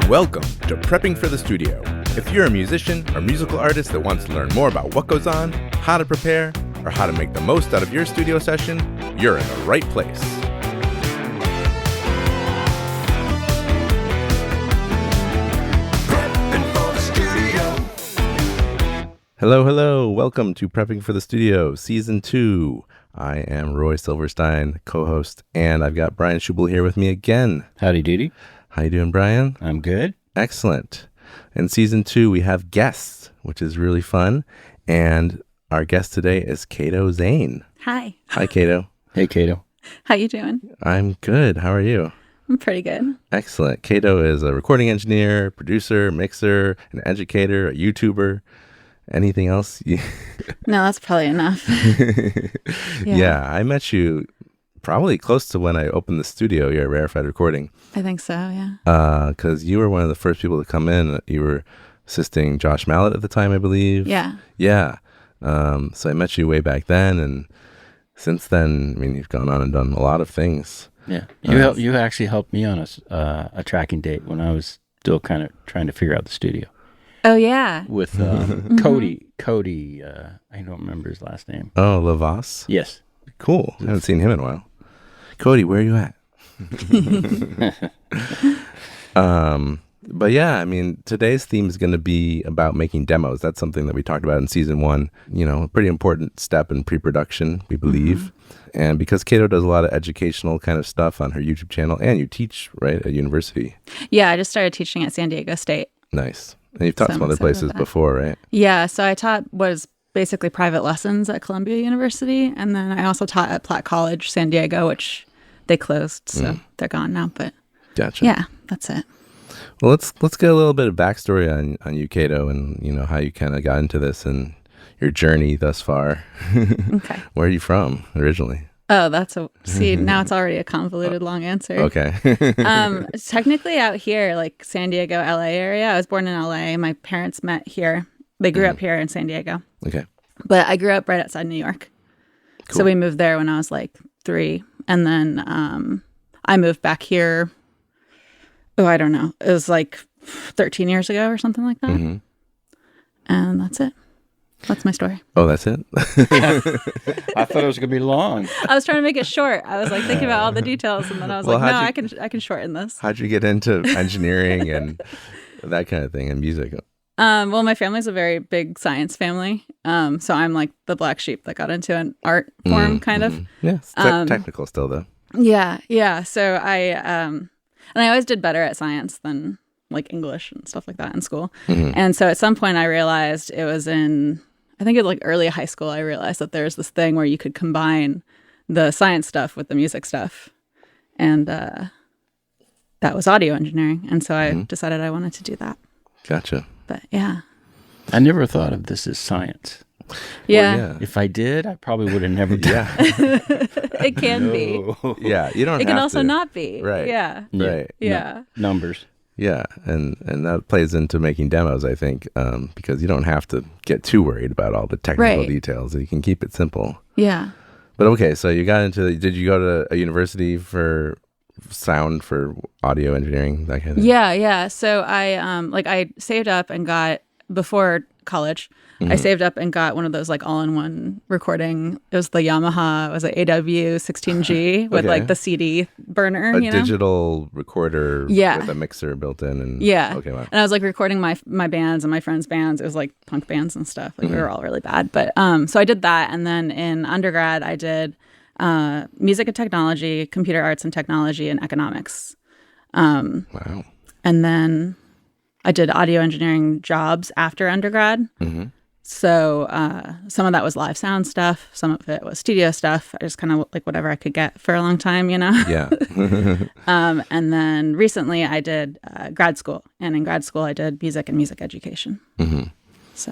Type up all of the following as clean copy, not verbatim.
Welcome to Prepping for the Studio. If you're a musician or musical artist that wants to learn more about what goes on, how to prepare, or how to make the most out of your studio session, you're in the right place. Prepping for the Studio. Hello. Welcome to Prepping for the Studio, Season 2. I am Roy Silverstein, co-host, and I've got Brian Schubel here with me again. Howdy doody. How you doing, Brian? I'm good. Excellent. In Season 2, we have guests, which is really fun. And our guest today is Cato Zane. Hi. Hi, Cato. Hey, Cato. How you doing? I'm good. How are you? I'm pretty good. Excellent. Cato is a recording engineer, producer, mixer, an educator, a YouTuber. Anything else? No, that's probably enough. Yeah, I met you probably close to when I opened the studio here at Rarefied Recording. I think so, yeah. Because you were one of the first people to come in. You were assisting Josh Mallett at the time, I believe. Yeah. Yeah. So I met you way back then, and since then, I mean, you've gone on and done a lot of things. Yeah. You actually helped me on a tracking date when I was still kind of trying to figure out the studio. Oh, yeah. With Cody, I don't remember his last name. Oh, Lavas? Yes. Cool. I haven't seen him in a while. Cody, where are you at? But yeah, I mean, today's theme is going to be about making demos. That's something that we talked about in Season 1. You know, a pretty important step in pre-production, we believe. And because Cato does a lot of educational kind of stuff on her YouTube channel, and you teach, right, at university. Yeah, I just started teaching at San Diego State. Nice. And you've taught some other places before, right? Yeah, so I taught was basically private lessons at Columbia University, and then I also taught at Platt College, San Diego, which they closed, so they're gone now. But gotcha. Yeah, that's it. Well, let's get a little bit of backstory on you, Cato, and you know how you kind of got into this and your journey thus far. Okay. Where are you from originally? Oh, now it's already a convoluted long answer. Okay. Technically out here, like San Diego, LA area. I was born in LA. My parents met here. They grew up here in San Diego. Okay. But I grew up right outside New York. Cool. So we moved there when I was like 3. And then I moved back here. Oh, I don't know. It was like 13 years ago or something like that. Mm-hmm. And that's it. That's my story. Oh, that's it? I thought it was going to be long. I was trying to make it short. I was like thinking about all the details, and then I was I can shorten this. How'd you get into engineering and that kind of thing and music? Well, my family's a very big science family. So I'm like the black sheep that got into an art form, kind of. Yeah, it's technical still, though. Yeah. So and I always did better at science than like English and stuff like that in school. Mm-hmm. And so at some point I realized it was I think it was like early high school, I realized that there's this thing where you could combine the science stuff with the music stuff. And that was audio engineering. And so I decided I wanted to do that. Gotcha. But yeah. I never thought of this as science. Yeah. Well, yeah. If I did, I probably would have never done It can be. Yeah, you don't have to. It can also not be. Right. Yeah. Right. Yeah. Numbers. Yeah, and that plays into making demos, I think, because you don't have to get too worried about all the technical details. You can keep it simple. Yeah. But okay, so you got into, did you go to a university for sound, for audio engineering, that kind of thing? Yeah. So I saved up and got, before college, I saved up and got one of those like all-in-one recording. It was the Yamaha, it was an AW16G with like the CD burner, a digital recorder with a mixer built in. And okay, wow. And I was like recording my bands and my friends' bands. It was like punk bands and stuff. Like we were all really bad. But so I did that. And then in undergrad, I did music and technology, computer arts and technology, and economics. Wow. And then I did audio engineering jobs after undergrad. Mm-hmm. So some of that was live sound stuff. Some of it was studio stuff. I just kind of like whatever I could get for a long time, you know? Yeah. And then recently I did grad school. And in grad school, I did music and music education. Mm-hmm. So.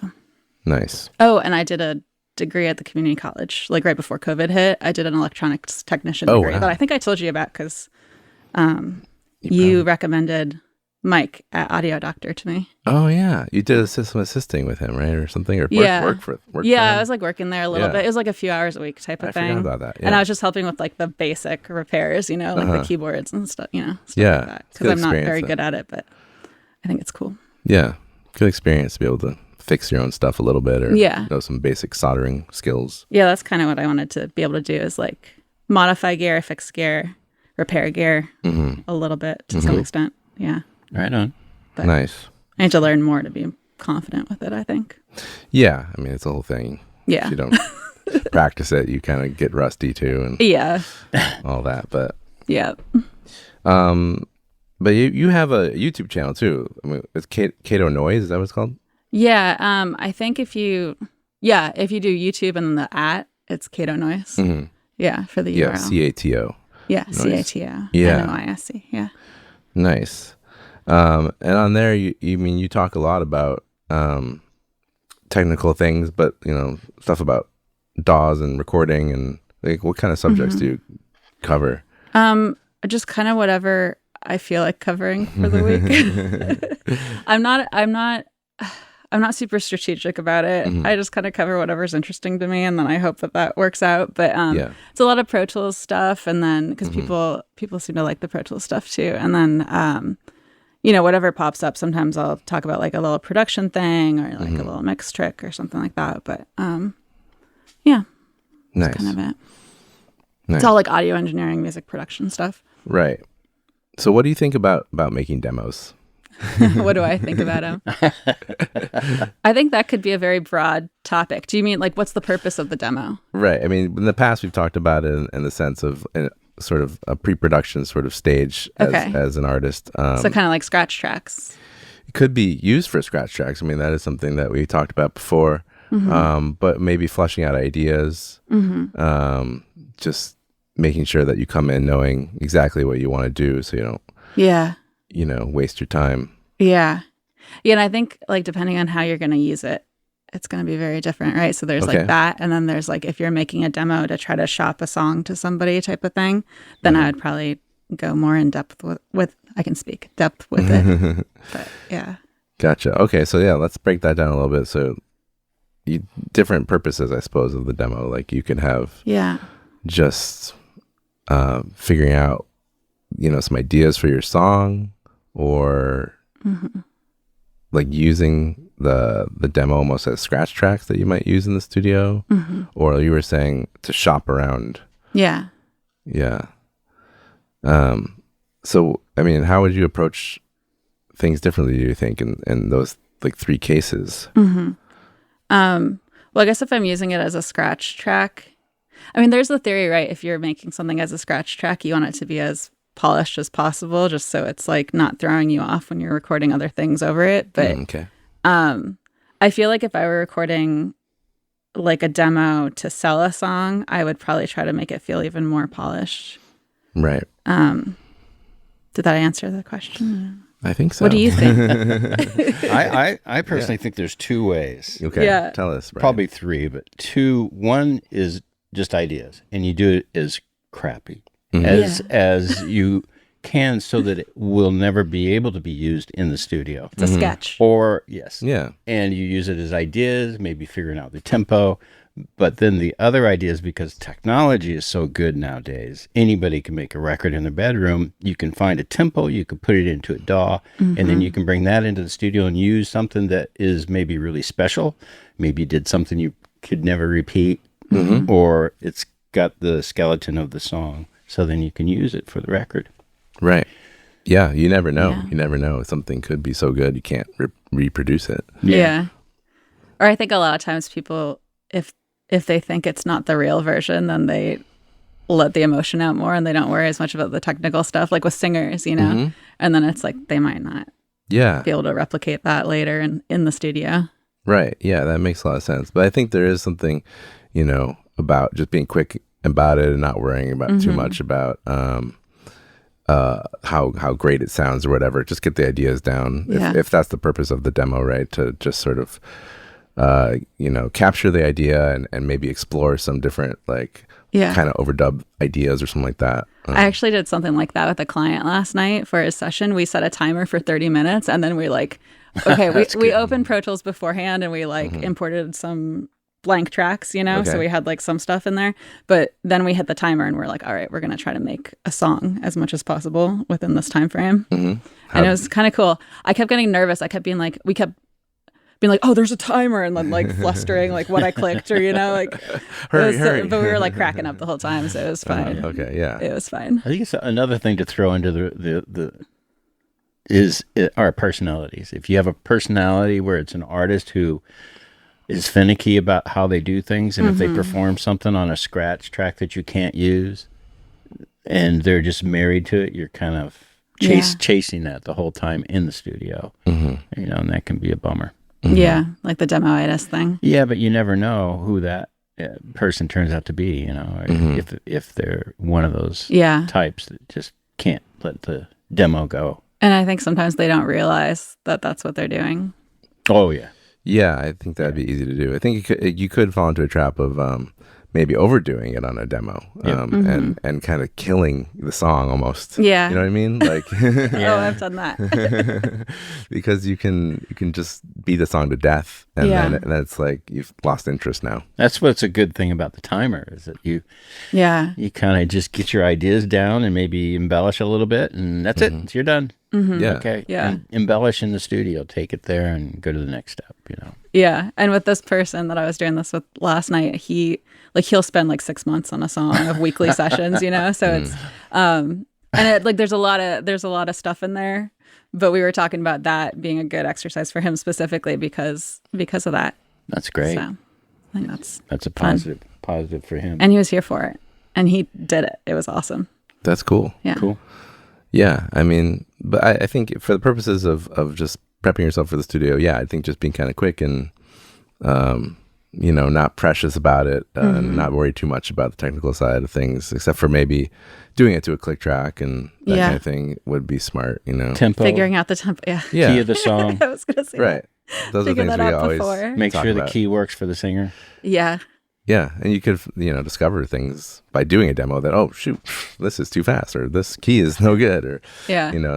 Nice. Oh, and I did a degree at the community college. Like right before COVID hit, I did an electronics technician degree. Wow. That I think I told you about because you recommended Mike at Audio Doctor to me. Oh yeah, you did some assisting with him, right, or something, or work for him. I was like working there a little bit. It was like a few hours a week type of thing. I forgot about that. Yeah. And I was just helping with like the basic repairs, you know, like the keyboards and stuff, you know, stuff like that. Because I'm not very good at it, but I think it's cool. Yeah. Good experience to be able to fix your own stuff a little bit, or Yeah. know some basic soldering skills. Yeah, that's kind of what I wanted to be able to do, is like modify gear, fix gear, repair gear a little bit to some extent. Yeah. Right on. But Nice. I need to learn more to be confident with it, I think. Yeah. I mean, it's a whole thing. Yeah. If you don't practice it, you kind of get rusty too, and Yeah. all that. But Yeah. but you have a YouTube channel too. I mean, it's Cato Noise. Is that what it's called? Yeah. I think if you do YouTube and then the @ it's Cato Noise. Mm-hmm. Yeah, for the Yeah, URL. CATO. Yeah, Noise. CATO. Yeah. NOISE. Yeah. Nice. And on there, you talk a lot about technical things, but stuff about DAWs and recording, and like what kind of subjects do you cover? Just kind of whatever I feel like covering for the week. I'm not super strategic about it. I just kind of cover whatever's interesting to me, and then I hope that works out. But it's a lot of Pro Tools stuff, and then because people seem to like the Pro Tools stuff too, and then whatever pops up. Sometimes I'll talk about like a little production thing or like a little mix trick or something like that. But yeah, Nice. that's kind of it. Nice. It's all like audio engineering, music production stuff. Right. So what do you think about making demos? What do I think about them? I think that could be a very broad topic. Do you mean like what's the purpose of the demo? Right. I mean, in the past, we've talked about it in the sense of sort of a pre-production sort of stage as an artist. So kind of like scratch tracks. It could be used for scratch tracks. I mean, that is something that we talked about before. But maybe fleshing out ideas, just making sure that you come in knowing exactly what you want to do, so you don't waste your time. Yeah. And I think like depending on how you're going to use it, it's going to be very different, right? So there's like that, and then there's like if you're making a demo to try to shop a song to somebody type of thing, then I would probably go more in depth with I can speak depth with it. But yeah. Gotcha. Okay, so yeah, let's break that down a little bit. So different purposes, I suppose, of the demo. Like you could have just figuring out some ideas for your song, or like using the demo almost as scratch tracks that you might use in the studio, or you were saying to shop around. Yeah. So I mean, how would you approach things differently, do you think, in those like three cases? Well, I guess if I'm using it as a scratch track, I mean, there's the theory, right? If you're making something as a scratch track, you want it to be as polished as possible, just so it's like not throwing you off when you're recording other things over it. But I feel like if I were recording like a demo to sell a song, I would probably try to make it feel even more polished. Right. Did that answer the question? I think so. What do you think? I personally think there's two ways. Okay. Yeah. Tell us. Brian. Probably three, but two. One is just ideas, and you do it as crappy as you can, so that it will never be able to be used in the studio. It's a sketch. Or yes. Yeah. And you use it as ideas, maybe figuring out the tempo. But then the other idea is, because technology is so good nowadays, anybody can make a record in their bedroom. You can find a tempo, you can put it into a DAW, and then you can bring that into the studio and use something that is maybe really special. Maybe you did something you could never repeat, or it's got the skeleton of the song. So then you can use it for the record. Right. Yeah. You never know. Yeah. You never know. Something could be so good you can't reproduce it. Yeah. Or I think a lot of times people, if they think it's not the real version, then they let the emotion out more and they don't worry as much about the technical stuff, like with singers, and then it's like they might not be able to replicate that later in the studio. Right. Yeah, that makes a lot of sense. But I think there is something, about just being quick about it and not worrying about too much about how great it sounds or whatever. Just get the ideas down, if that's the purpose of the demo, right? To just sort of capture the idea and maybe explore some different kind of overdub ideas or something like that. I actually did something like that with a client last night for his session. We set a timer for 30 minutes and then we we opened Pro Tools beforehand and we imported some blank tracks, you know, Okay. so we had like some stuff in there, but then we hit the timer and we're like, all right, we're going to try to make a song as much as possible within this time frame. And it was kind of cool. I kept getting nervous. I kept being like, we kept being like, oh, there's a timer, and then like flustering like what I clicked, or you know, like hurry. but we were like cracking up the whole time, so it was fine. Okay, yeah. It was fine. I think it's another thing to throw into our personalities. If you have a personality where it's an artist who is finicky about how they do things, and if they perform something on a scratch track that you can't use, and they're just married to it, you're kind of chasing that the whole time in the studio. You know, and that can be a bummer. Yeah, like the demoitis thing. Yeah, but you never know who that person turns out to be, you know, or if they're one of those types that just can't let the demo go. And I think sometimes they don't realize that that's what they're doing. Oh, yeah. Yeah, I think that'd be easy to do. I think you could fall into a trap of maybe overdoing it on a demo, and kind of killing the song almost. Yeah. You know what I mean? Like, Oh, I've done that. because you can just beat the song to death, and then it's like you've lost interest now. That's what's a good thing about the timer, is that you kind of just get your ideas down and maybe embellish a little bit, and that's it. You're done. Yeah. Okay. Yeah. And embellish in the studio. Take it there and go to the next step, you know. Yeah. And with this person that I was doing this with last night, he'll spend like 6 months on a song of weekly sessions, you know? So it's, and it, like, there's a lot of stuff in there, but we were talking about that being a good exercise for him specifically because of that. That's great. So I think That's a positive for him. and he was here for it and he did it. It was awesome. That's cool. Yeah. Cool. Yeah, I mean, but I think for the purposes of just prepping yourself for the studio, I think just being kind of quick and, not precious about it, not worry too much about the technical side of things, except for maybe doing it to a click track and that kind of thing would be smart, you know. Tempo. Figuring out the tempo. Yeah. Key of the song. I was going to say Right. Those are Figure things that we out always before. Make talk sure the about. key works for the singer. Yeah. Yeah, and you could, discover things by doing a demo that, oh, shoot, this is too fast, or this key is no good, or,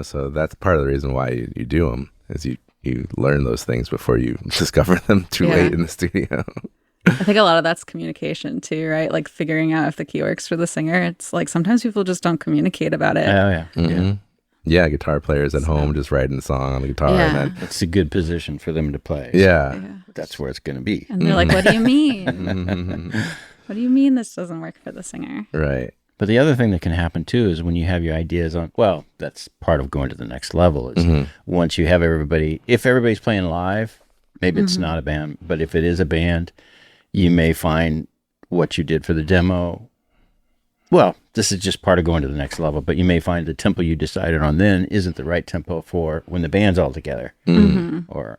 so that's part of the reason why you do them, is you learn those things before you discover them too late in the studio. I think a lot of that's communication too, right? Like figuring out if the key works for the singer. It's like sometimes people just don't communicate about it. Oh, yeah. Mm-hmm. Yeah, guitar players at home just writing the song on the guitar. Yeah. And then, It's a good position for them to play. yeah. That's where it's going to be. And they're like, what do you mean? What do you mean this doesn't work for the singer? Right. But the other thing that can happen too is when you have your ideas on, well, that's part of going to the next level, is once you have everybody, if everybody's playing live, maybe it's not a band, but if it is a band, you may find what you did for the demo. Well, this is just part of going to the next level, but you may find the tempo you decided on then isn't the right tempo for when the band's all together. Or,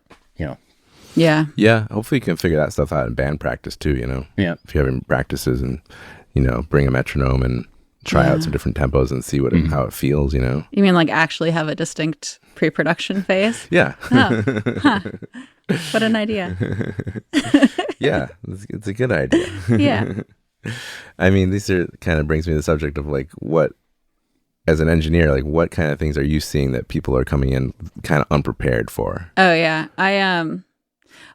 Yeah. Yeah, hopefully you can figure that stuff out in band practice too, Yeah. If you're having practices and, bring a metronome and try out some different tempos and see how it feels, You mean like actually have a distinct pre-production phase? Yeah. Oh, huh. What an idea. Yeah, it's a good idea. Yeah. I mean, these are kind of brings me to the subject of like what, as an engineer, like what kind of things are you seeing that people are coming in kind of unprepared for? Oh yeah.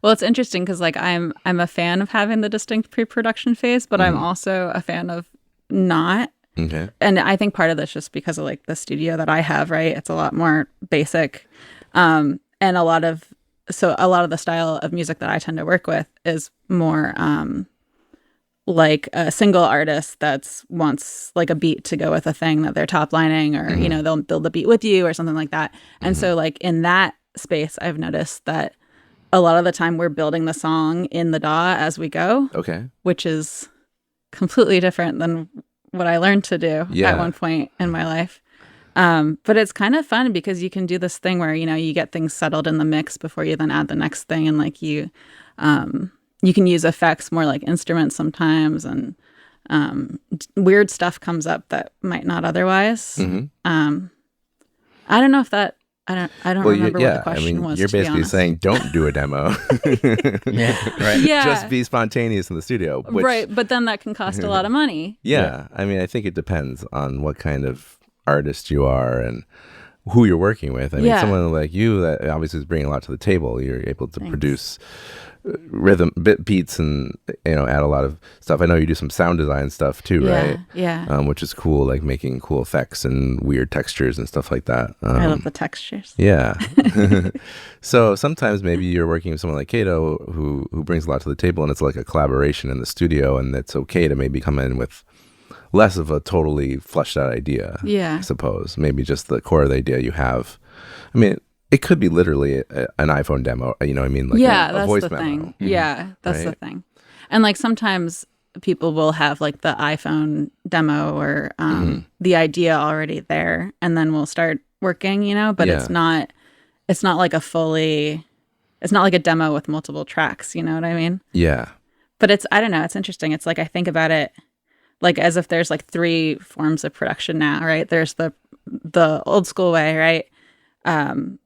Well, it's interesting because like I'm a fan of having the distinct pre-production phase, but I'm also a fan of not. Okay. And I think part of this just because of like the studio that I have, right? It's a lot more basic. And a lot of the style of music that I tend to work with is more like a single artist that's wants like a beat to go with a thing that they're top lining, or they'll build the beat with you or something like that. And so like in that space, I've noticed that a lot of the time we're building the song in the DAW as we go. Okay. Which is completely different than what I learned to do at one point in my life. But it's kind of fun because you can do this thing where, you get things settled in the mix before you then add the next thing. And like you can use effects more like instruments sometimes. And weird stuff comes up that might not otherwise. I don't know if that, I don't remember what the question was. You're to be basically honest. saying don't do a demo. Yeah. Just be spontaneous in the studio. Right. But then that can cost a lot of money. Yeah. I mean, I think it depends on what kind of artist you are and who you're working with. I mean, someone like you that obviously is bringing a lot to the table. You're able to produce rhythm beats and add a lot of stuff. I know you do some sound design stuff too, right? Yeah. Which is cool, like making cool effects and weird textures and stuff like that. I love the textures. Yeah. So sometimes maybe you're working with someone like Cato who brings a lot to the table, and it's like a collaboration in the studio, and it's okay to maybe come in with less of a totally fleshed out idea. Yeah. I suppose maybe just the core of the idea you have. I mean, it could be literally an iPhone demo, you know what I mean? Like a that's voice the memo. thing. Yeah, that's the Right? thing. And like sometimes people will have like the iPhone demo or the idea already there, and then we'll start working, but Yeah. it's not like it's not like a demo with multiple tracks, you know what I mean? Yeah. But I don't know, it's interesting. It's like I think about it like as if there's like three forms of production now, right? There's the old school way, right?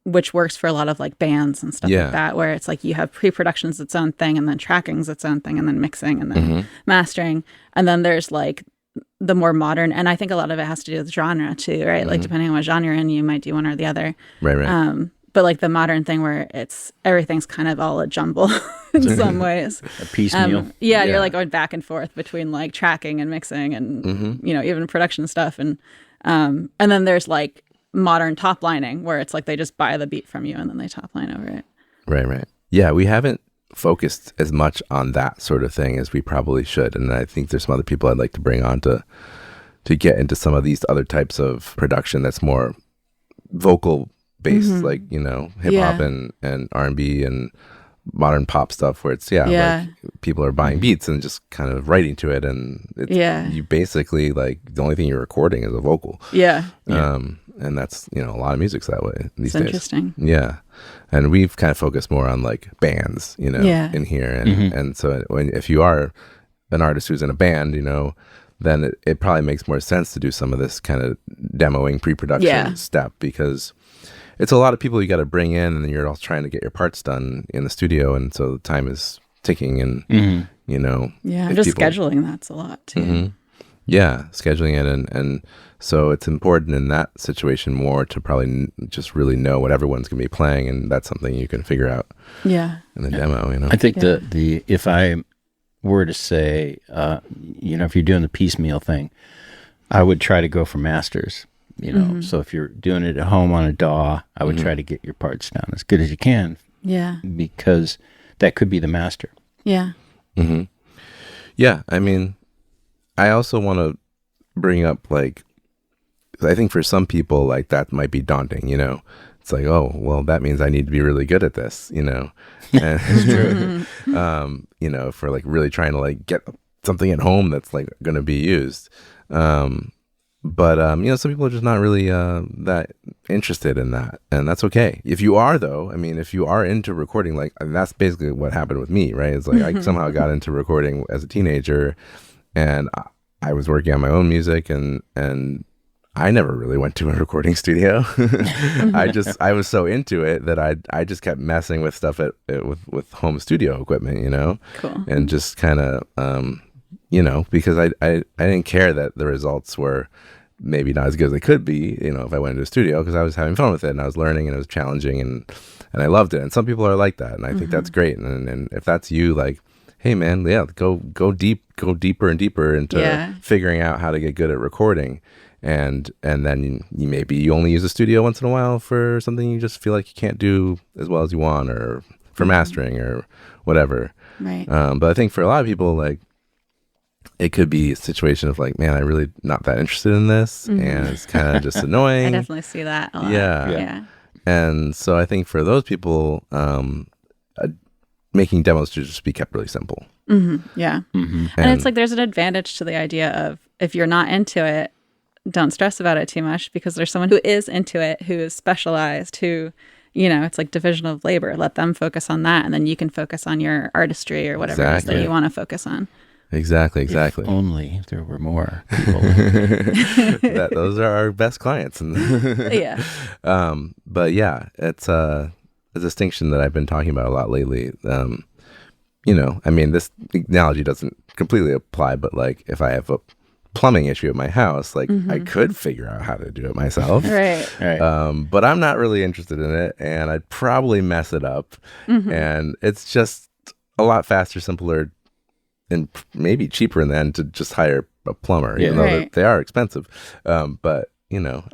Which works for a lot of like bands and stuff Yeah. like that, where it's like you have pre-production's its own thing, and then tracking's its own thing, and then mixing, and then mastering. And then there's like the more modern, and I think a lot of it has to do with genre too, right? Like depending on what genre you're in, you might do one or the other. Right. But like the modern thing where everything's kind of all a jumble in some ways. A piecemeal. Yeah, Yeah. you're like going back and forth between like tracking and mixing and even production stuff, and then there's like modern top lining where it's like they just buy the beat from you and then they top line over it. Right. Yeah, we haven't focused as much on that sort of thing as we probably should, and I think there's some other people I'd like to bring on to get into some of these other types of production that's more vocal based, like hip hop and R&B and modern pop stuff, where it's like people are buying beats and just kind of writing to it, and it's, you basically like the only thing you're recording is a vocal. And that's a lot of music's that way these days. Interesting. Yeah, and we've kind of focused more on like bands, in here, and so if you are an artist who's in a band, then it probably makes more sense to do some of this kind of demoing pre-production step, because it's a lot of people you got to bring in, and then you're all trying to get your parts done in the studio, and so the time is ticking, and and just scheduling that's a lot too. Yeah, scheduling it, and so it's important in that situation more to probably just really know what everyone's going to be playing, and that's something you can figure out in the demo. I think the if I were to say, if you're doing the piecemeal thing, I would try to go for masters. So if you're doing it at home on a DAW, I would try to get your parts down as good as you can. Yeah, because that could be the master. Yeah. Yeah, I mean, I also want to bring up, like, I think for some people, like, that might be daunting, It's like, oh, well, that means I need to be really good at this, And, It's true. For, like, really trying to, like, get something at home that's, like, going to be used. But some people are just not really that interested in that, and that's okay. If you are, though, I mean, if you are into recording, like, and that's basically what happened with me, right? It's like I somehow got into recording as a teenager, and I was working on my own music, and I never really went to a recording studio. I was so into it that I just kept messing with stuff with home studio equipment, Cool. and just kind of because I didn't care that the results were maybe not as good as they could be, if I went into a studio, because I was having fun with it and I was learning and it was challenging and I loved it. And some people are like that, and I think that's great. And if that's you, like, hey man, go deeper and deeper into figuring out how to get good at recording. And then you only use a studio once in a while for something you just feel like you can't do as well as you want, or for mastering or whatever. Right. But I think for a lot of people, like, it could be a situation of like, man, I'm really not that interested in this, and it's kind of just annoying. I definitely see that a lot. Yeah. And so I think for those people, making demos should just be kept really simple. Yeah. And it's like there's an advantage to the idea of, if you're not into it, don't stress about it too much, because there's someone who is into it, who is specialized, who, it's like division of labor. Let them focus on that, and then you can focus on your artistry or whatever it is that you want to focus on. Exactly. If only there were more people. Those are our best clients. Yeah. But yeah, it's a distinction that I've been talking about a lot lately. I mean, this analogy doesn't completely apply, but like, if I have a plumbing issue at my house, like, I could figure out how to do it myself. Right. But I'm not really interested in it, and I'd probably mess it up. And it's just a lot faster, simpler, and maybe cheaper in the end to just hire a plumber, even though Right. they are expensive. But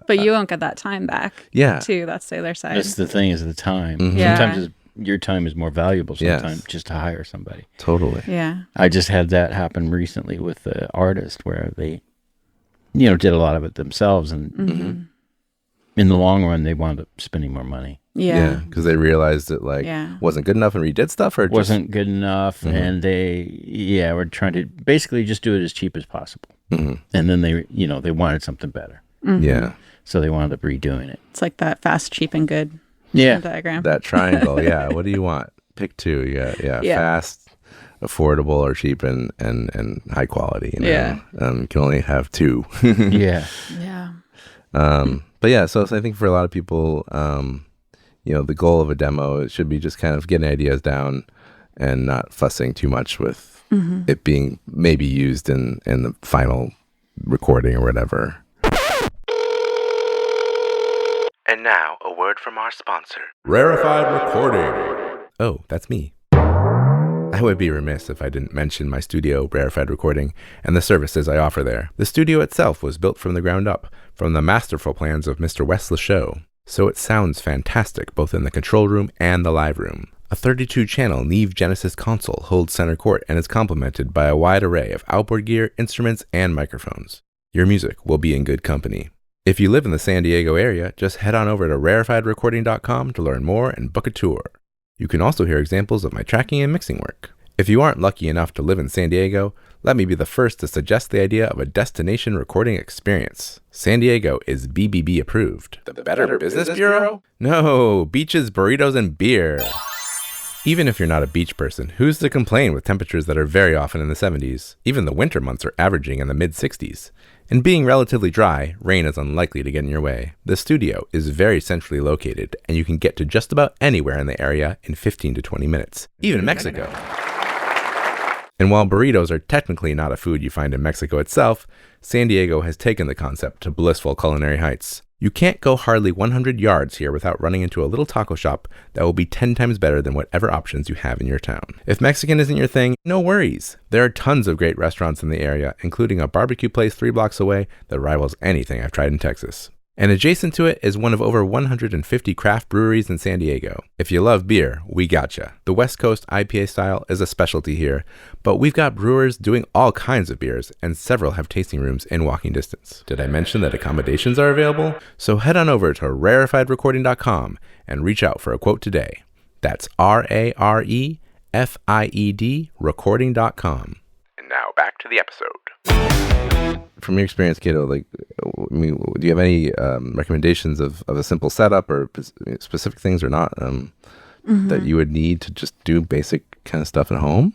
But you won't get that time back. yeah, Too. That's the other side. That's the thing, is the time. Mhm. Yeah. Sometimes your time is more valuable sometimes Yes. just to hire somebody. totally. Yeah. I just had that happen recently with the artist where they, did a lot of it themselves, and Mm-hmm. in the long run, they wound up spending more money. Yeah. Because they realized it Yeah. wasn't good enough and redid stuff, or It wasn't good enough, Mhm. and they were trying to basically just do it as cheap as possible. Mhm. And then they wanted something better, Mhm. Yeah, so they wound up redoing it. It's like that fast, cheap, and good Yeah, diagram. that triangle. Yeah, what do you want? Pick two. Yeah. Yeah. Fast, affordable, or cheap and high quality. Yeah. You can only have two. yeah. Yeah. But yeah, so I think for a lot of people, the goal of a demo should be just kind of getting ideas down and not fussing too much with Mm-hmm. it being maybe used in the final recording or whatever. And now, a word from our sponsor, Rarefied Recording. Oh, that's me. I would be remiss if I didn't mention my studio, Rarefied Recording, and the services I offer there. The studio itself was built from the ground up, from the masterful plans of Mr. Wes Lachaux, so it sounds fantastic both in the control room and the live room. A 32-channel Neve Genesis console holds center court and is complemented by a wide array of outboard gear, instruments, and microphones. Your music will be in good company. If you live in the San Diego area, just head on over to rarefiedrecording.com to learn more and book a tour. You can also hear examples of my tracking and mixing work. If you aren't lucky enough to live in San Diego, let me be the first to suggest the idea of a destination recording experience. San Diego is BBB approved. The Better Business Bureau? No, beaches, burritos, and beer. Even if you're not a beach person, who's to complain with temperatures that are very often in the 70s? Even the winter months are averaging in the mid-60s. And being relatively dry, rain is unlikely to get in your way. The studio is very centrally located, and you can get to just about anywhere in the area in 15 to 20 minutes. Even Mexico. And while burritos are technically not a food you find in Mexico itself, San Diego has taken the concept to blissful culinary heights. You can't go hardly 100 yards here without running into a little taco shop that will be 10 times better than whatever options you have in your town. If Mexican isn't your thing, no worries. There are tons of great restaurants in the area, including a barbecue place 3 blocks away that rivals anything I've tried in Texas. And adjacent to it is one of over 150 craft breweries in San Diego. If you love beer, we gotcha. The West Coast IPA style is a specialty here, but we've got brewers doing all kinds of beers, and several have tasting rooms in walking distance. Did I mention that accommodations are available? So head on over to rarefiedrecording.com and reach out for a quote today. That's RAREFIED recording.com. And now back to the episode. From your experience, Cato, do you have any recommendations of a simple setup or specific things or not that you would need to just do basic kind of stuff at home?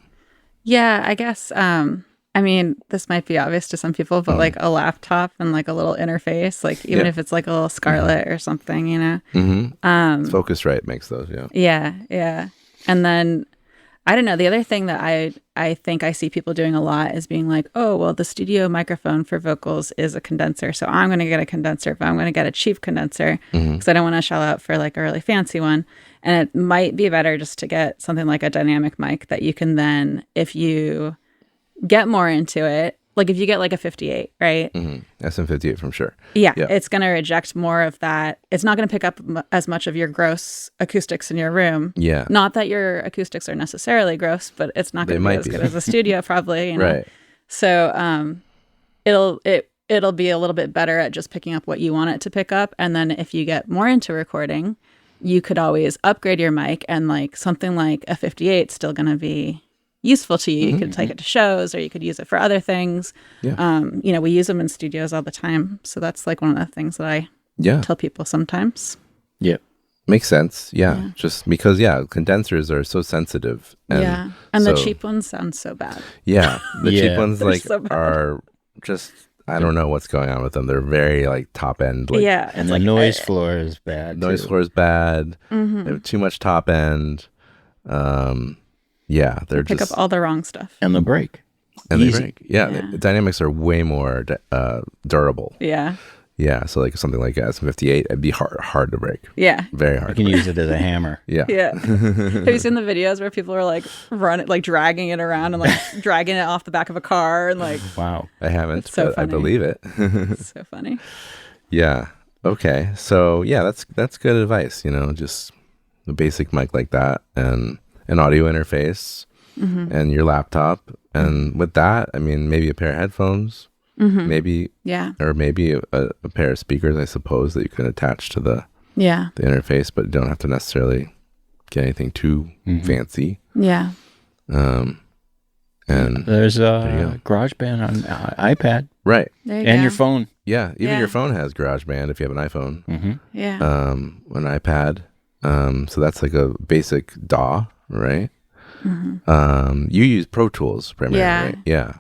Yeah, I guess. I mean, this might be obvious to some people, but like a laptop and like a little interface, like even if it's like a little Scarlett or something, Focusrite makes those, yeah. Yeah. And then I don't know. The other thing that I think I see people doing a lot is being like, oh, well, the studio microphone for vocals is a condenser. So I'm going to get a condenser, but I'm going to get a cheap condenser because I don't want to shell out for like a really fancy one. And it might be better just to get something like a dynamic mic that you can then, if you get more into it, like if you get like a 58, right? SM58 from Shure. Yeah, it's going to reject more of that. It's not going to pick up as much of your gross acoustics in your room. Yeah. Not that your acoustics are necessarily gross, but it's not going to be as good as a studio probably. Right. So it'll be a little bit better at just picking up what you want it to pick up. And then if you get more into recording, you could always upgrade your mic, and like something like a 58 is still going to be useful to you. You could take it to shows, or you could use it for other things. Yeah. We use them in studios all the time. So that's like one of the things that I tell people sometimes. Yeah. Makes sense. Yeah. Just because, condensers are so sensitive. And And the cheap ones sound so bad. Yeah. The cheap ones so bad. are just, I don't know what's going on with them. They're very like top end. Like, and the noise floor is bad. Noise floor is bad. They have too much top end. They're pick just up all the wrong stuff. And the break. and Easy. they break. Yeah. The dynamics are way more durable. Yeah. Yeah, so like something like SM58, it'd be hard to break. Yeah. Very You hard. can use it as a hammer. Yeah. Yeah. Have you seen the videos where people are like dragging it around and like dragging it off the back of a car and like, Wow. I haven't, It's so but I funny. believe it. it's so funny. Yeah. Okay. So yeah, that's good advice. Just a basic mic like that and an audio interface and your laptop, and with that, I mean, maybe a pair of headphones, maybe Yeah. or maybe a pair of speakers, I suppose, that you can attach to the Yeah. interface, but you don't have to necessarily get anything too fancy. Yeah. And There's you a GarageBand on iPad right. There you and go. your phone. Yeah. Even Yeah. your phone has GarageBand if you have an iPhone, Yeah. an iPad. So that's like a basic DAW, right? You use Pro Tools primarily, Yeah. right? Yeah.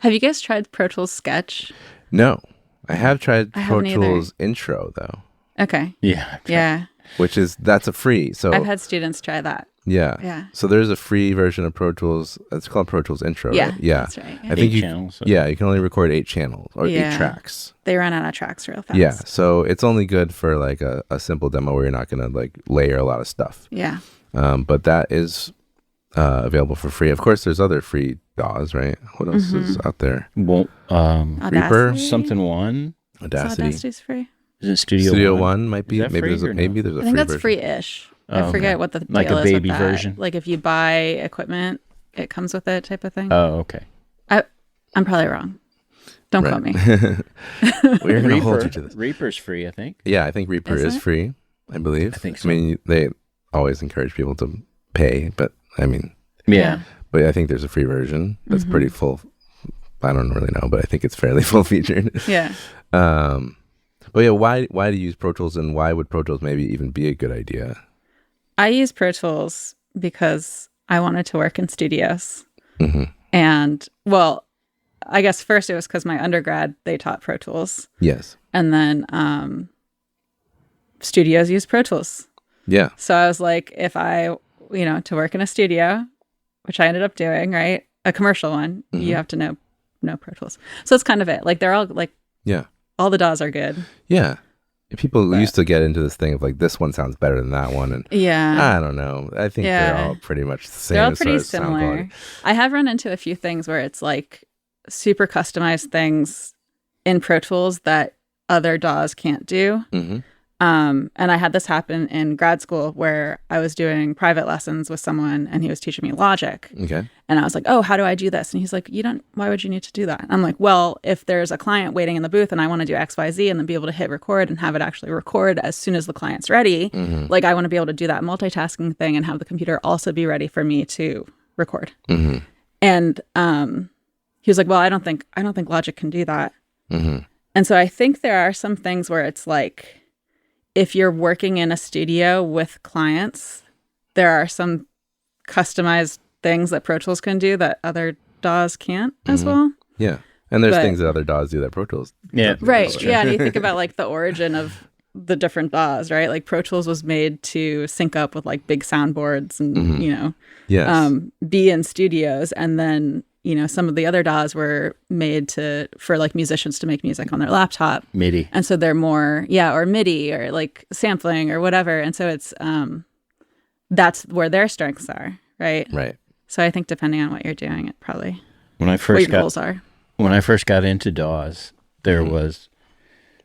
Have you guys tried Pro Tools Sketch? No, I have tried I Pro haven't either. Tools Intro though, Okay. Yeah. Yeah. that's a free. So I've had students try that. yeah. Yeah. So there's a free version of Pro Tools. It's called Pro Tools Intro. Yeah. Right? Yeah. That's right. I think 8 channels. So. Yeah, you can only record 8 channels or 8 Yeah. tracks. They run out of tracks real fast. Yeah. So it's only good for like a simple demo where you're not going to like layer a lot of stuff. Yeah. But that is available for free. Of course, there's other free DAWs, right? What else is out there? Well, Reaper? something one. Audacity. Audacity's free. Is it Studio, Studio One? One might be. Is that Maybe free there's or a, no? maybe there's a I think free that's version. free-ish. Oh, I forget okay. what the deal Like a is baby with that. version? Like if you buy equipment, it comes with it type of thing. Oh, okay. I'm probably wrong. Don't quote me. We're going to hold you to this. Reaper's free, I think. Yeah, I think Reaper Is is it? free. I believe. I think so. I mean, they always encourage people to pay, but I mean, Yeah. but I think there's a free version that's pretty full. I don't really know, but I think it's fairly full featured. Yeah. But yeah, why do you use Pro Tools, and why would Pro Tools maybe even be a good idea? I use Pro Tools because I wanted to work in studios. And, well, I guess first it was because my undergrad, they taught Pro Tools. Yes. And then studios use Pro Tools. Yeah. So I was like, if I, to work in a studio, which I ended up doing, right? A commercial one, you have to know Pro Tools. So it's kind of it. Like they're all like, Yeah. all the DAWs are good. Yeah. People used to get into this thing of like, this one sounds better than that one. And Yeah. I don't know. I think Yeah. they're all pretty much the same. They're all as far pretty as sound similar. quality. I have run into a few things where it's like super customized things in Pro Tools that other DAWs can't do. And I had this happen in grad school where I was doing private lessons with someone and he was teaching me Logic. Okay. And I was like, oh, how do I do this? And he's like, why would you need to do that? And I'm like, well, if there's a client waiting in the booth and I want to do X, Y, Z and then be able to hit record and have it actually record as soon as the client's ready, like I want to be able to do that multitasking thing and have the computer also be ready for me to record. And he was like, well, I don't think Logic can do that. And so I think there are some things where it's like, if you're working in a studio with clients, there are some customized things that Pro Tools can do that other DAWs can't as well. Yeah. And there's But- things that other DAWs do that Pro Tools. Yeah. Right. That's Yeah. And you think about like the origin of the different DAWs, right? Like Pro Tools was made to sync up with like big soundboards and, Yes. be in studios. And then, some of the other DAWs were made for like musicians to make music on their laptop. MIDI. And so they're more, or MIDI or like sampling or whatever. And so it's, that's where their strengths are. Right. Right. So I think depending on what you're doing, it probably, When I what first your goals are. when I first got into DAWs, there was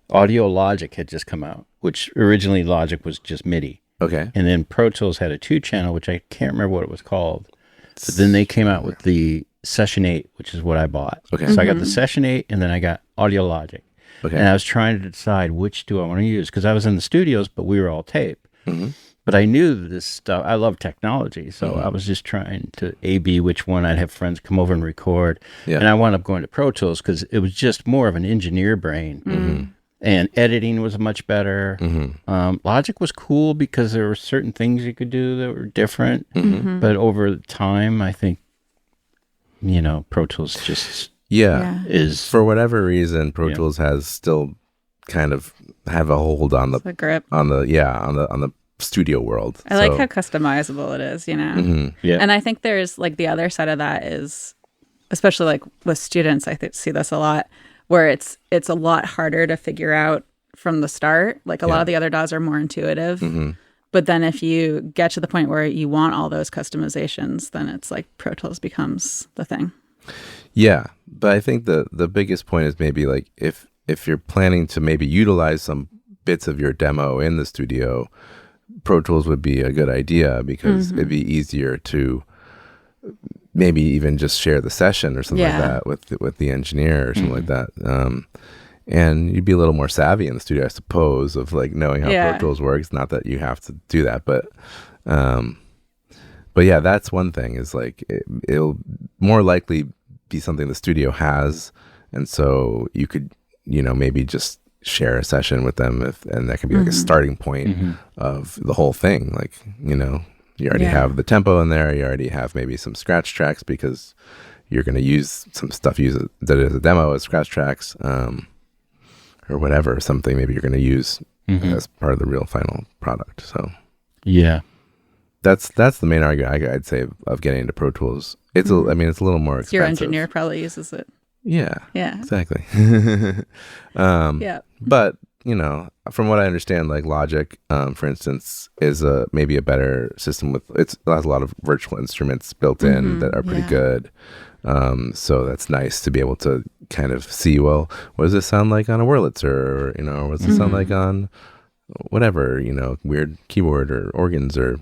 Audio Logic had just come out, which originally Logic was just MIDI. Okay. And then Pro Tools had a 2-channel, which I can't remember what it was called. But then they came out with the Session 8, which is what I bought. Okay. So I got the Session 8 and then I got Audio Logic. Okay. And I was trying to decide which do I want to use because I was in the studios, but we were all tape. But I knew this stuff. I love technology. So I was just trying to A/B which one. I'd have friends come over and record. Yeah. And I wound up going to Pro Tools because it was just more of an engineer brain. And editing was much better. Logic was cool because there were certain things you could do that were different. But over time, I think, Pro Tools just Yeah. is. For whatever reason, Pro Yeah. Tools has still kind of have a hold on the The grip. on the studio world. I like how customizable it is, Yeah. And I think there's like the other side of that is, especially like with students, I see this a lot, where it's a lot harder to figure out from the start. Like a lot of the other DAWs are more intuitive. But then if you get to the point where you want all those customizations, then it's like Pro Tools becomes the thing. Yeah, but I think the biggest point is maybe like if you're planning to maybe utilize some bits of your demo in the studio, Pro Tools would be a good idea because it'd be easier to maybe even just share the session or something like that with the engineer or something like that. And you'd be a little more savvy in the studio, I suppose, of like knowing how Pro Tools works. Not that you have to do that, but yeah, that's one thing is like it'll more likely be something the studio has. And so you could, maybe just share a session with them and that could be like a starting point of the whole thing. Like, you already have the tempo in there. You already have maybe some scratch tracks because you're going to use some stuff that is a demo as scratch tracks, or whatever, something maybe you're going to use as part of the real final product. So yeah, that's the main argument I'd say of getting into Pro Tools. It's it's a little more expensive. Your engineer probably uses it. Yeah. Yeah. Exactly. Yeah. But from what I understand, like Logic, for instance, is maybe a better system it has a lot of virtual instruments built in that are pretty good. So that's nice to be able to kind of see, well, what does this sound like on a Wurlitzer, or what does it sound like on whatever, weird keyboard or organs, or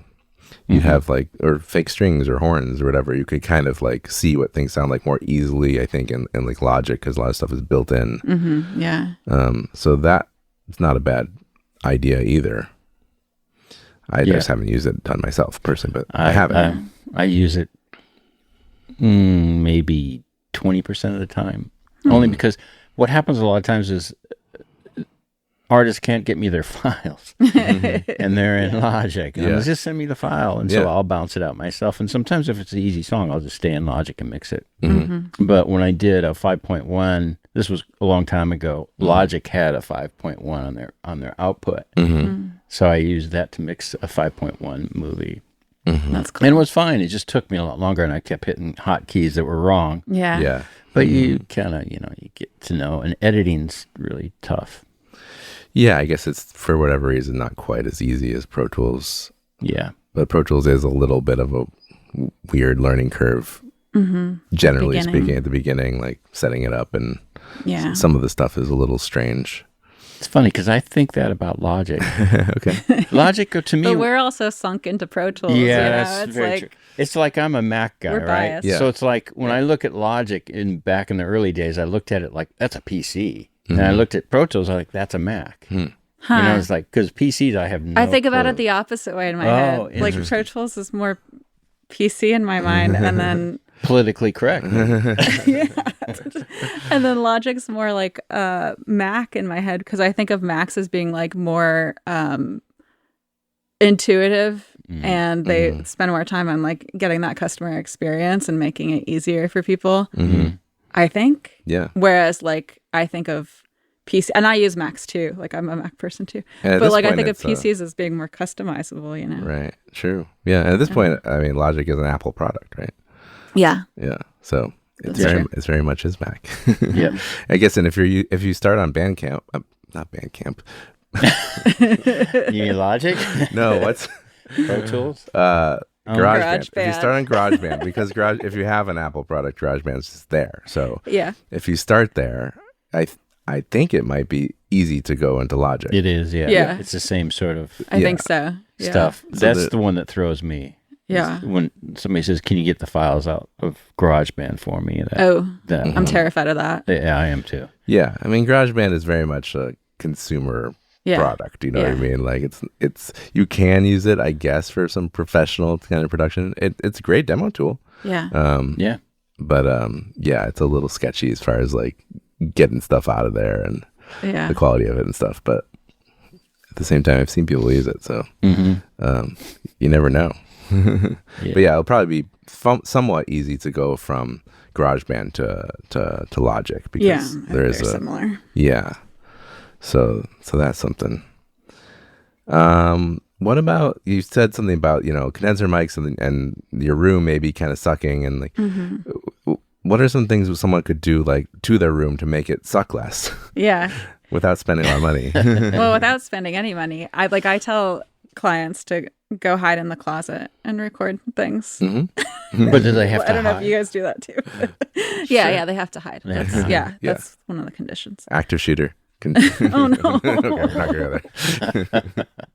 you have like, or fake strings or horns or whatever. You could kind of like see what things sound like more easily, I think, in like Logic, because a lot of stuff is built in. Yeah. So that it's not a bad idea either. I just haven't used it done myself personally, but I haven't. I use it maybe 20% of the time, only because what happens a lot of times is artists can't get me their files and they're in Logic. And just send me the file, and so I'll bounce it out myself. And sometimes if it's an easy song, I'll just stay in Logic and mix it. But when I did a 5.1, this was a long time ago, Logic had a 5.1 on their output. So I used that to mix a 5.1 movie. That's cool. And it was fine. It just took me a lot longer, and I kept hitting hotkeys that were wrong. Yeah. But you kind of, you get to know, and editing's really tough. Yeah, I guess it's, for whatever reason, not quite as easy as Pro Tools. Yeah. But Pro Tools is a little bit of a weird learning curve, generally speaking, at the beginning, like setting it up, and some of the stuff is a little strange. It's funny because I think that about Logic. Okay. Logic, to me... But we're also sunk into Pro Tools. Yeah, that's it's very like, true. It's like I'm a Mac guy, we're right? biased. Yeah. So it's like when I look at Logic back in the early days, I looked at it like, that's a PC. And I looked at Pro Tools, I was like, that's a Mac. It's like, because PCs, I have no I think about clue. it the opposite way in my head. Like Pro Tools is more PC in my mind, and then Politically correct. and then Logic's more like Mac in my head, because I think of Macs as being like more intuitive, and they spend more time on like getting that customer experience and making it easier for people. I think. Yeah. Whereas like I think of PC, and I use Macs too. Like I'm a Mac person too. And but like I think of PCs as being more customizable, Right. True. Yeah. And at this point, I mean, Logic is an Apple product, right? Yeah. Yeah. So it's That's it's very much his Mac. Yeah. I guess, and if you start on Bandcamp, not Bandcamp. You mean Logic? No, what's Pro Tools? GarageBand. If you GarageBand. start on GarageBand, because if you have an Apple product, GarageBand's just there. So Yeah. if you start there, I think it might be easy to go into Logic. It is, yeah. Yeah. It's the same sort of I think so. Yeah. stuff. So That's the one that throws me. Yeah. When somebody says, "Can you get the files out of GarageBand for me?" I'm terrified of that. Yeah, I am too. Yeah, I mean, GarageBand is very much a consumer product. You know what I mean? Like it's you can use it, I guess, for some professional kind of production. It's a great demo tool. Yeah. But it's a little sketchy as far as like getting stuff out of there and the quality of it and stuff. But at the same time, I've seen people use it, so you never know. But yeah, it'll probably be somewhat easy to go from GarageBand to Logic, because there is similar. Yeah. So that's something. What about, you said something about, condenser mics and your room maybe kind of sucking, and like, what are some things someone could do like to their room to make it suck less? Yeah. without spending a lot of money. Well, without spending any money, I tell clients to go hide in the closet and record things. But do they have Well, to I don't know hide? if you guys do that too. Yeah, they have to hide. They have That's, to yeah, hide. Yeah. that's one of the conditions. Active shooter. Oh no. Okay, we're not gonna go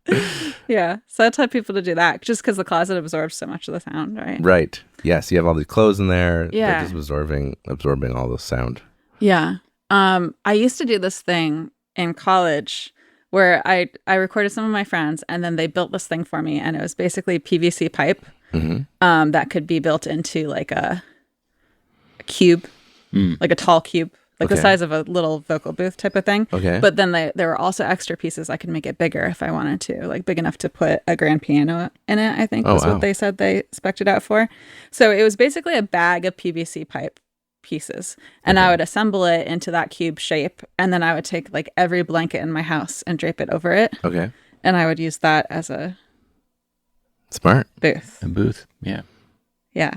there. Yeah, so I tell people to do that just because the closet absorbs so much of the sound, right? Right. Yes, you have all these clothes in there. Yeah. They're just absorbing all the sound. Yeah. I used to do this thing in college where I recorded some of my friends and then they built this thing for me, and it was basically PVC pipe that could be built into like a cube, like a tall cube, like the Okay. size of a little vocal booth type of thing. Okay. But then there were also extra pieces I could make it bigger if I wanted to, like big enough to put a grand piano in it, I think was wow. what they said they spec'd it out for. So it was basically a bag of PVC pipe pieces, and I would assemble it into that cube shape, and then I would take like every blanket in my house and drape it over it, Okay. and I would use that as a Smart. booth. A booth. Yeah. Yeah.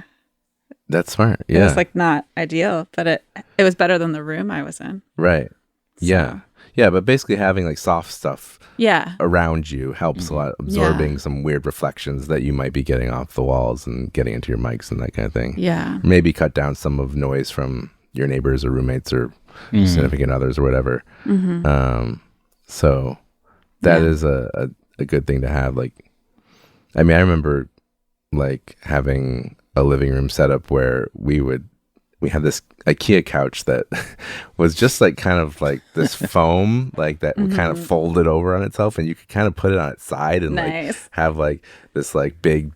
That's smart. It Yeah. was like not ideal, but it was better than the room I was in. Right. Yeah. Yeah, but basically having like soft stuff Yeah. around you helps a lot, absorbing some weird reflections that you might be getting off the walls and getting into your mics and that kind of thing. Yeah. Maybe cut down some of noise from your neighbors or roommates or significant others or whatever. So that is a good thing to have. Like, I mean, I remember like having a living room setup where we had this IKEA couch that was just like kind of like this foam, like that kind of folded over on itself, and you could kind of put it on its side and like Nice. have like this like big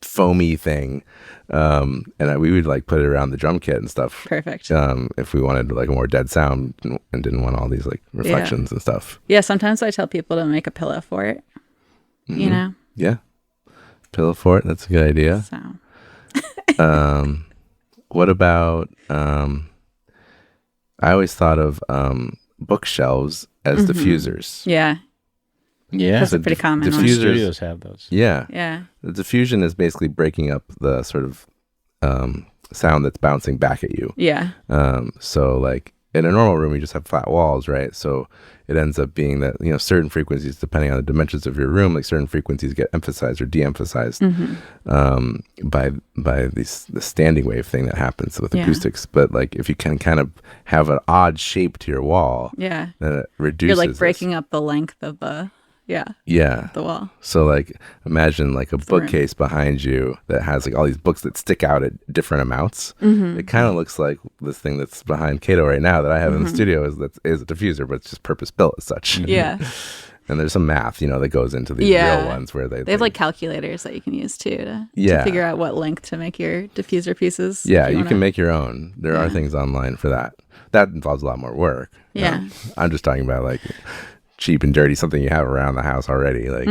foamy thing. And we would like put it around the drum kit and stuff. Perfect. If we wanted like a more dead sound and didn't want all these like reflections and stuff. Yeah. Sometimes I tell people to make a pillow for it, you know? Yeah. Pillow fort. That's a good idea. So, What about I always thought of bookshelves as diffusers. yeah. Yeah. That's a pretty common Different one. diffusers- studios have those. Yeah. Yeah. The diffusion is basically breaking up the sort of sound that's bouncing back at you. Yeah. So like in a normal room, you just have flat walls, right? So it ends up being that, you know, certain frequencies, depending on the dimensions of your room, like certain frequencies get emphasized or de-emphasized by the standing wave thing that happens with Yeah. acoustics. But like if you can kind of have an odd shape to your wall, Yeah. then it reduces. You're like this. breaking up the length of the Yeah. wall. So like imagine like a the room. bookcase behind you that has like all these books that stick out at different amounts. It kind of looks like this thing that's behind Cato right now that I have in the studio is a diffuser, but it's just purpose built as such. Yeah. And there's some math, you know, that goes into these Yeah. real ones where They have like calculators that you can use too to Yeah. figure out what length to make your diffuser pieces. yeah, if you wanna- can make your own. There are things online for that. That involves a lot more work. Yeah. I'm just talking about like cheap and dirty, something you have around the house already, like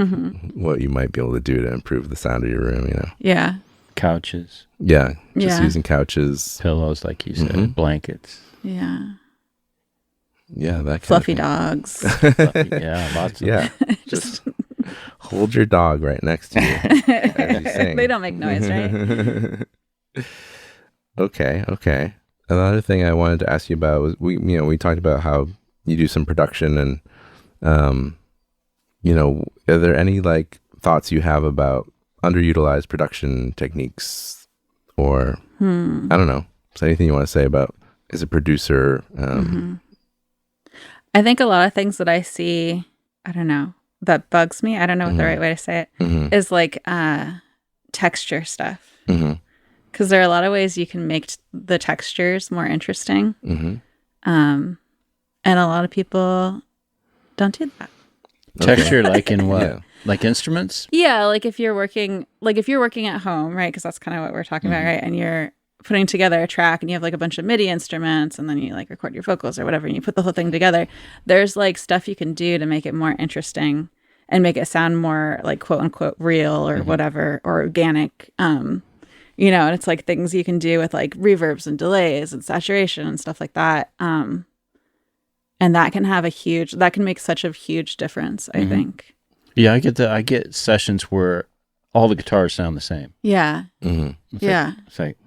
what you might be able to do to improve the sound of your room, you know. Yeah. Couches, Yeah, just Yeah. using couches. pillows, like you said, blankets. Yeah. Yeah, that kind Fluffy of thing. dogs. Yeah, lots of Yeah, Just hold your dog right next to you as you sing. they don't make noise, right? Okay. Another thing I wanted to ask you about was we talked about how you do some production and are there any like thoughts you have about underutilized production techniques or I don't know. Is there anything you want to say about as a producer? I think a lot of things that I see, I don't know, that bugs me. I don't know what the right way to say it is like texture stuff. Because there are a lot of ways you can make the textures more interesting. And a lot of people don't do that. texture, like in what? Yeah. Like instruments? Yeah, like if you're working at home, right? Because that's kind of what we're talking about, right? And you're putting together a track and you have like a bunch of MIDI instruments and then you like record your vocals or whatever and you put the whole thing together. There's like stuff you can do to make it more interesting and make it sound more like quote unquote real or whatever or organic. And it's like things you can do with like reverbs and delays and saturation and stuff like that. And that can make such a huge difference, I think. Yeah, I get sessions where all the guitars sound the same. Yeah. It's like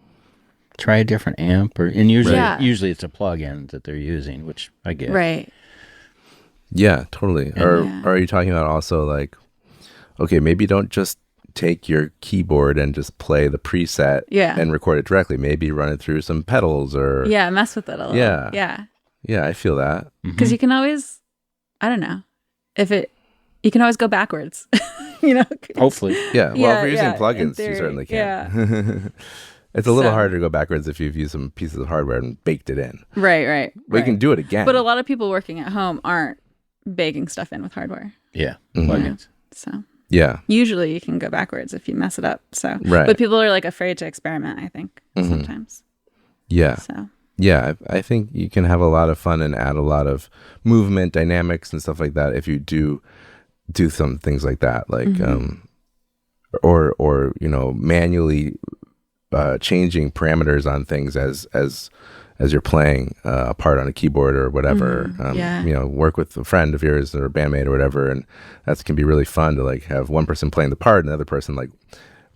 try a different amp, and usually Right. usually it's a plug-in that they're using, which I get. Right. Yeah, totally. Or are you talking about also like, okay, maybe don't just take your keyboard and just play the preset and record it directly. Maybe run it through some pedals or mess with it a little. Yeah, I feel that. Because you can always, I don't know, you can always go backwards. Hopefully. Yeah. Well, if you're using plugins, you certainly can. Yeah. It's a little harder to go backwards if you've used some pieces of hardware and baked it in. Right. But you can do it again. But a lot of people working at home aren't baking stuff in with hardware. Yeah. Plugins. So. Yeah. Usually you can go backwards if you mess it up. So. Right. But people are like afraid to experiment, I think, sometimes. Yeah. So. Yeah, I think you can have a lot of fun and add a lot of movement, dynamics, and stuff like that if you do some things like that, like or manually changing parameters on things as you're playing a part on a keyboard or whatever. Work with a friend of yours or a bandmate or whatever, and that can be really fun to like have one person playing the part and the other person like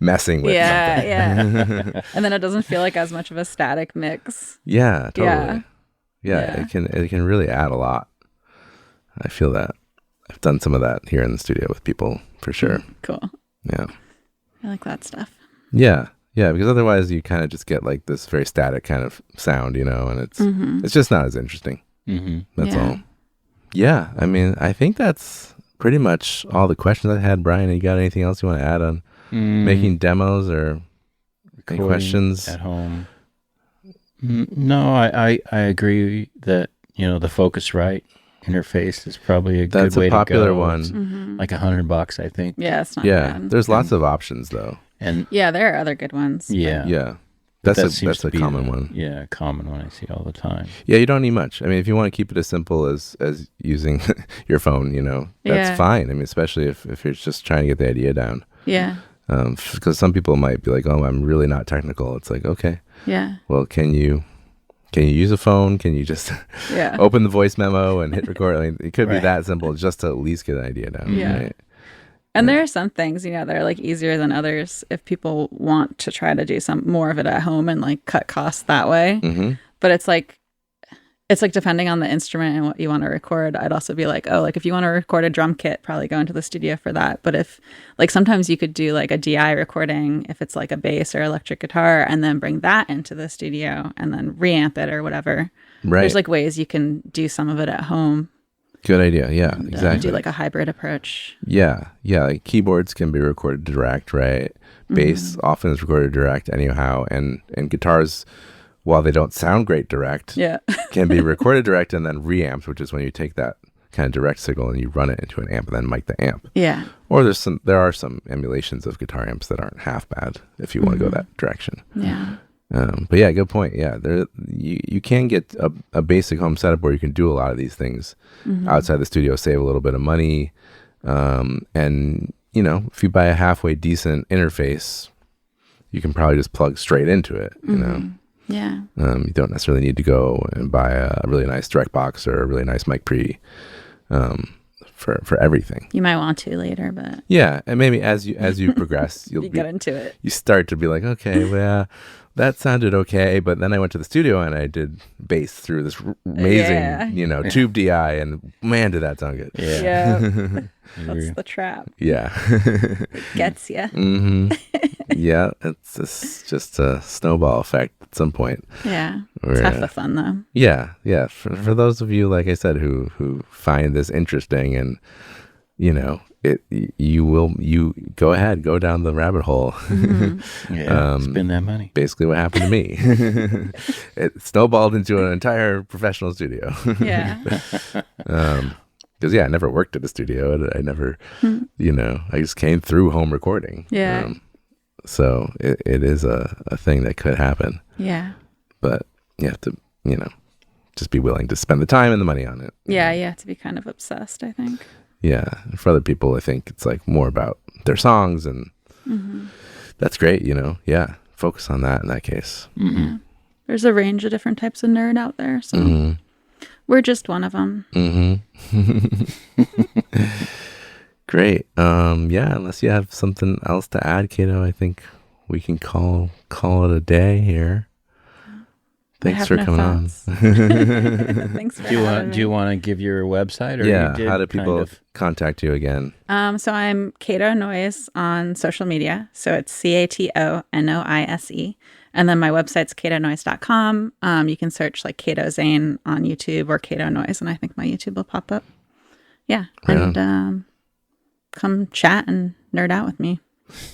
messing with something. Yeah. And then it doesn't feel like as much of a static mix. Yeah, totally. Yeah. It can really add a lot. I feel that. I've done some of that here in the studio with people for sure. Cool. Yeah. I like that stuff. Yeah. Yeah, because otherwise you kind of just get like this very static kind of sound, and it's just not as interesting. That's all. Yeah, I mean, I think that's pretty much all the questions I had. Brian, you got anything else you want to add on making demos or any questions at home? No, I agree that the Focusrite interface is probably a good way to go. That's a popular one. Like $100, I think. Yeah, it's not bad. There's lots of options though. And there are other good ones. Yeah. That's a common one. Yeah, a common one I see all the time. Yeah, you don't need much. I mean, if you want to keep it as simple as using your phone, that's fine. I mean, especially if you're just trying to get the idea down. Yeah. Because some people might be like, oh, I'm really not technical. It's like, okay. Yeah. Well, can you use a phone? Can you just open the voice memo and hit record? I mean, it could be that simple just to at least get an idea down. Yeah. Right? And there are some things, that are like easier than others if people want to try to do some more of it at home and like cut costs that way. But it's like depending on the instrument and what you want to record, I'd also be like, oh, like if you want to record a drum kit, probably go into the studio for that. But if like sometimes you could do like a DI recording if it's like a bass or electric guitar and then bring that into the studio and then reamp it or whatever. Right. There's like ways you can do some of it at home. Good idea. Yeah, exactly. Do like a hybrid approach. Yeah. Like keyboards can be recorded direct, right? Bass often is recorded direct anyhow. And guitars, while they don't sound great direct, can be recorded direct and then reamped, which is when you take that kind of direct signal and you run it into an amp and then mic the amp. Yeah. Or there are some emulations of guitar amps that aren't half bad if you want to go that direction. Yeah. But yeah, good point. Yeah, you can get a basic home setup where you can do a lot of these things outside the studio, save a little bit of money, and if you buy a halfway decent interface, you can probably just plug straight into it. Yeah. You don't necessarily need to go and buy a really nice direct box or a really nice mic pre for everything. You might want to later, but and maybe as you progress, you'll get into it. You start to be like, okay, well. That sounded okay, but then I went to the studio and I did bass through this amazing, tube DI, and man, did that sound good. Yeah. That's the trap. Yeah. It gets you. Yeah, it's just a snowball effect at some point. Yeah. It's half the fun, though. Yeah. For those of you, like I said, who find this interesting and, you go ahead, go down the rabbit hole. Spend that money. Basically what happened to me. It snowballed into an entire professional studio. Yeah. Because I never worked at a studio, and I never, I just came through home recording. Yeah. So it is a thing that could happen. Yeah. But you have to, just be willing to spend the time and the money on it. Yeah, you have to be kind of obsessed, I think. Yeah. For other people, I think it's like more about their songs, and that's great, Yeah. Focus on that in that case. Yeah. There's a range of different types of nerd out there, so we're just one of them. Great. Unless you have something else to add, Cato, I think we can call it a day here. Thanks have for no coming thoughts. on. Thanks for Do you having want me. to give your website? Or Yeah, you did how do kind people of- contact you again? So I'm Cato Noise on social media. So it's CATONOISE. And then my website's catonoise.com. You can search like Cato Zane on YouTube or Cato Noise, and I think my YouTube will pop up. Yeah. Right And come chat and nerd out with me.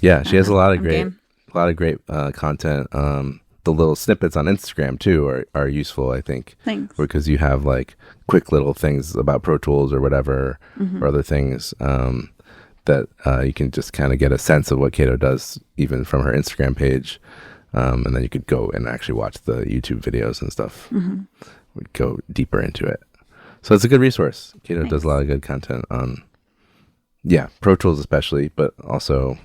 Yeah, she has a lot of I'm great, game. content. The little snippets on Instagram too are useful, I think, Thanks. because you have like quick little things about Pro Tools or whatever, or other things that you can just kind of get a sense of what Cato does even from her Instagram page, and then you could go and actually watch the YouTube videos and stuff. We'd go deeper into it, so it's a good resource. Cato does a lot of good content on, Pro Tools especially, but also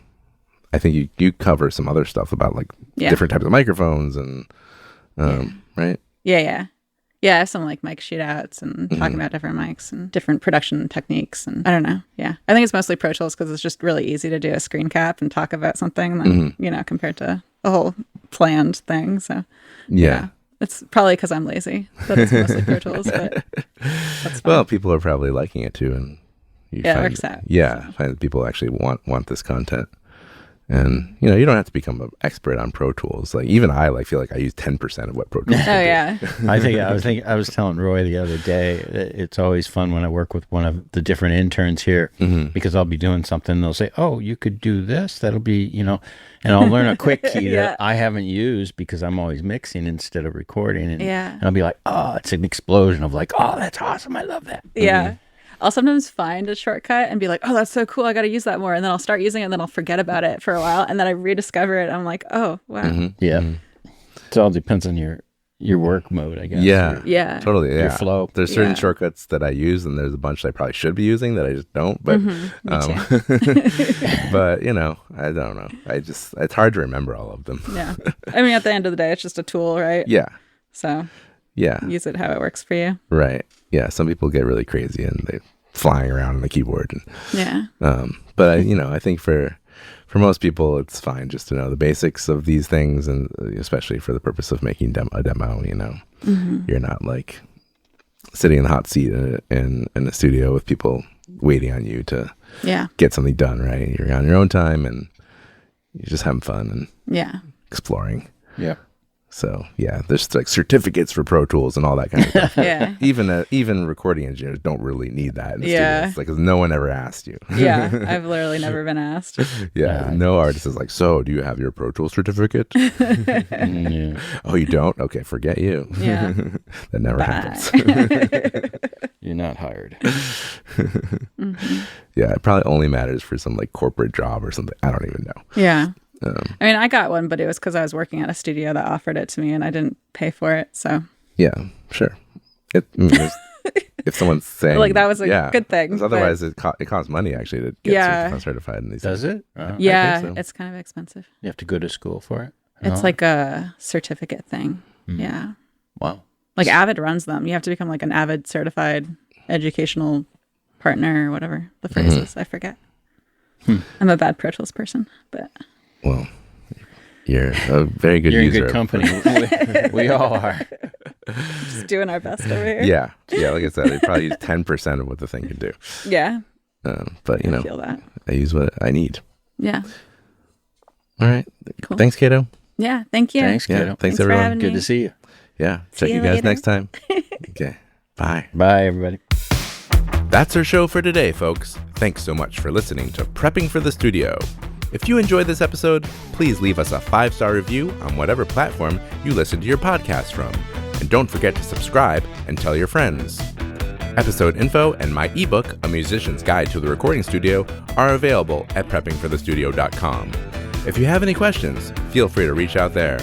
I think you cover some other stuff about like different types of microphones and right? Yeah. I have some like mic shootouts and talking about different mics and different production techniques. And I don't know. Yeah. I think it's mostly Pro Tools because it's just really easy to do a screen cap and talk about something than, compared to a whole planned thing. So Yeah. it's probably because I'm lazy that it's mostly Pro Tools, but that's fine. Well, people are probably liking it too, and you Yeah, it find, works out, find that people actually want this content. And you don't have to become an expert on Pro Tools. Like even I feel like I use 10% of what Pro Tools. Oh yeah. I was telling Roy the other day, it's always fun when I work with one of the different interns here, because I'll be doing something and they'll say, "Oh, you could do this. That'll be, and I'll learn a quick key that I haven't used because I'm always mixing instead of recording. And I'll be like, "Oh, it's an explosion of like, oh, that's awesome. I love that." Yeah. I'll sometimes find a shortcut and be like, "Oh, that's so cool. I got to use that more." And then I'll start using it and then I'll forget about it for a while. And then I rediscover it. And I'm like, "Oh, wow." Yeah. It all depends on your work mode, I guess. Yeah. Yeah. Totally. Yeah. Your flow. There's certain shortcuts that I use, and there's a bunch that I probably should be using that I just don't. But, but I don't know. It's hard to remember all of them. Yeah. I mean, at the end of the day, it's just a tool, right? Yeah. So Yeah. use it how it works for you. Right. Yeah. Some people get really crazy and they flying around on the keyboard. And, Yeah. but I think for most people, it's fine just to know the basics of these things, and especially for the purpose of making a demo. You're not like sitting in the hot seat in a studio with people waiting on you to get something done. Right? You're on your own time and you're just having fun and exploring. Yeah. So there's like certificates for Pro Tools and all that kind of stuff. Yeah. Even recording engineers don't really need that in the studio. It's like 'cause no one ever asked you. Yeah. I've literally never been asked. No artist is like, "So, do you have your Pro Tools certificate?" Oh, you don't? Okay, forget you. Yeah. That never happens. You're not hired. Yeah, it probably only matters for some like corporate job or something. I don't even know. Yeah. I mean, I got one, but it was because I was working at a studio that offered it to me and I didn't pay for it. So, Yeah, sure. If someone's saying like, that was a good thing. 'Cause otherwise, it costs money actually to get certified in these. Does it? yeah, so. it's kind of expensive. You have to go to school for it? It's like a certificate thing. Yeah. Wow. Like Avid runs them. You have to become like an Avid certified educational partner or whatever the phrase is. I forget. I'm a bad Pro Tools person, but. Well, you're a very good You're user. in good company. We all are. Just doing our best over here. Yeah. Like I said, they probably use 10% of what the thing can do. Yeah. But I feel that. I use what I need. Yeah. All right. Cool. Thanks, Cato. Yeah. Thank you. Thanks, Cato. Thanks for everyone. having Good me. to see you. Yeah. Check you you guys later. next time. Okay. Bye. Bye, everybody. That's our show for today, folks. Thanks so much for listening to Prepping for the Studio. If you enjoyed this episode, please leave us a 5-star review on whatever platform you listen to your podcast from. And don't forget to subscribe and tell your friends. Episode info and my ebook, A Musician's Guide to the Recording Studio, are available at preppingforthestudio.com. If you have any questions, feel free to reach out there.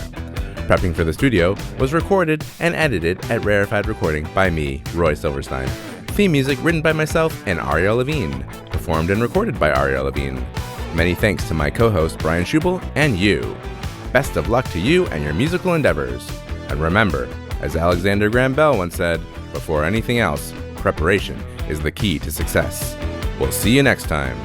Prepping for the Studio was recorded and edited at Rarefied Recording by me, Roy Silverstein. Theme music written by myself and Ariel Levine. Performed and recorded by Ariel Levine. Many thanks to my co-host Brian Schubel and you. Best of luck to you and your musical endeavors. And remember, as Alexander Graham Bell once said, before anything else, preparation is the key to success. We'll see you next time.